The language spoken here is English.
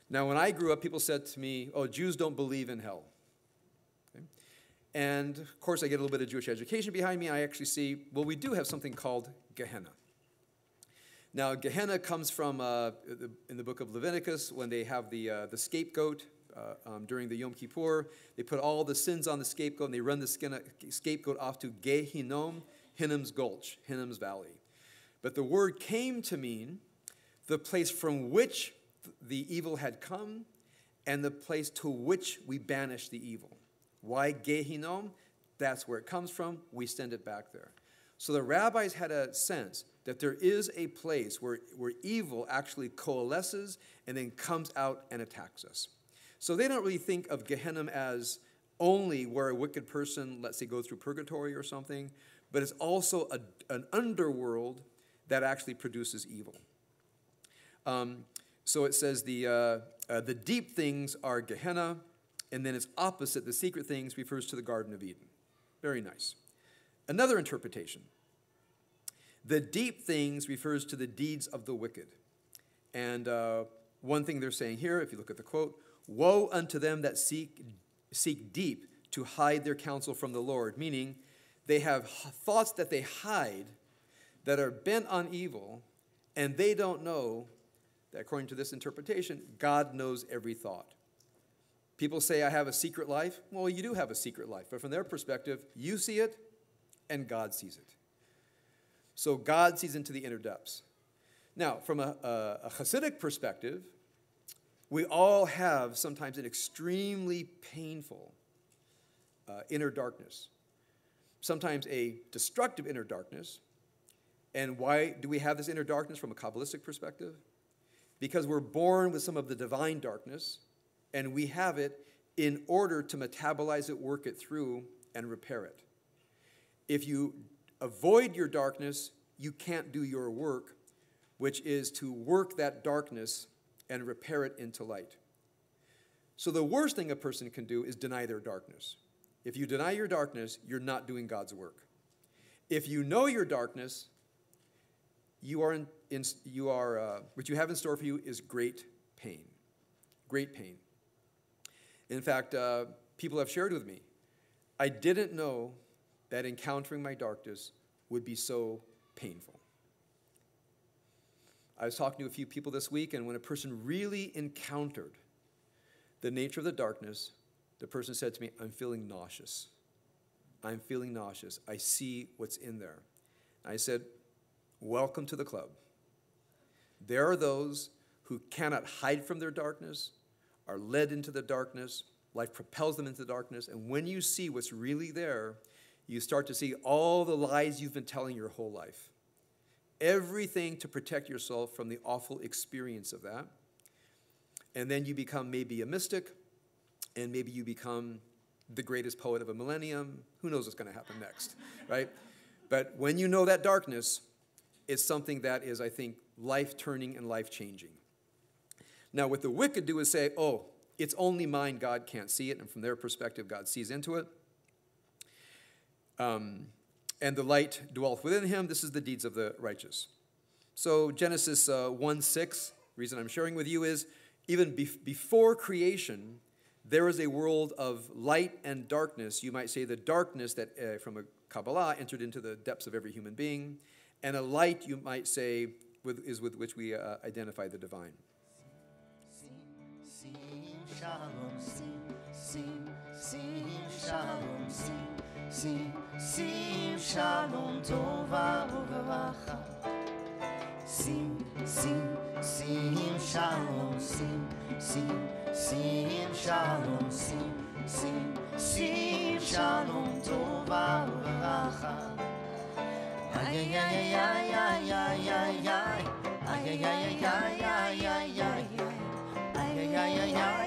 Now, when I grew up, people said to me, oh, Jews don't believe in hell. Okay? And, of course, I get a little bit of Jewish education behind me. I actually see, well, we do have something called Gehenna. Now, Gehenna comes from, in the book of Leviticus, when they have the scapegoat during the Yom Kippur. They put all the sins on the scapegoat, and they run the scapegoat off to Gehinnom, Hinnom's Gulch, Hinnom's Valley. But the word came to mean the place from which the evil had come and the place to which we banish the evil. Why Gehinnom? That's where it comes from. We send it back there. So the rabbis had a sense that there is a place where evil actually coalesces and then comes out and attacks us. So they don't really think of Gehenna as only where a wicked person, let's say, goes through purgatory or something, but it's also an underworld that actually produces evil. So it says the deep things are Gehenna, and then its opposite, the secret things, refers to the Garden of Eden. Very nice. Another interpretation. The deep things refers to the deeds of the wicked. And one thing they're saying here, if you look at the quote, woe unto them that seek deep to hide their counsel from the Lord, meaning they have thoughts that they hide that are bent on evil, and they don't know that, according to this interpretation, God knows every thought. People say, I have a secret life. Well, you do have a secret life, but from their perspective, you see it, and God sees it. So God sees into the inner depths. Now, from a Hasidic perspective, we all have sometimes an extremely painful inner darkness, sometimes a destructive inner darkness. And why do we have this inner darkness from a Kabbalistic perspective? Because we're born with some of the divine darkness, and we have it in order to metabolize it, work it through, and repair it. If you avoid your darkness, you can't do your work, which is to work that darkness and repair it into light. So the worst thing a person can do is deny their darkness. If you deny your darkness, you're not doing God's work. If you know your darkness, what you have in store for you is great pain. Great pain. In fact, people have shared with me, I didn't know that encountering my darkness would be so painful. I was talking to a few people this week, and when a person really encountered the nature of the darkness, the person said to me, I'm feeling nauseous. I'm feeling nauseous. I see what's in there. And I said, welcome to the club. There are those who cannot hide from their darkness, are led into the darkness, life propels them into the darkness, and when you see what's really there, you start to see all the lies you've been telling your whole life. Everything to protect yourself from the awful experience of that. And then you become maybe a mystic, and maybe you become the greatest poet of a millennium. Who knows what's going to happen next, right? But when you know that darkness, it's something that is, I think, life-turning and life-changing. Now, what the wicked do is say, oh, it's only mine, God can't see it, and from their perspective, God sees into it. And the light dwelleth within him. This is the deeds of the righteous. So Genesis 1:6, reason I'm sharing with you is, even before creation, there is a world of light and darkness. You might say the darkness that, from a Kabbalah, entered into the depths of every human being. And a light, you might say, is with which we identify the divine. Shalom, shalom, shalom, tova uveracha. Shalom, shalom, shalom, tova uveracha. Ay ay ay ay ay ay ay ay ay ay ay ay ay ay ay ay ay ay ay ay.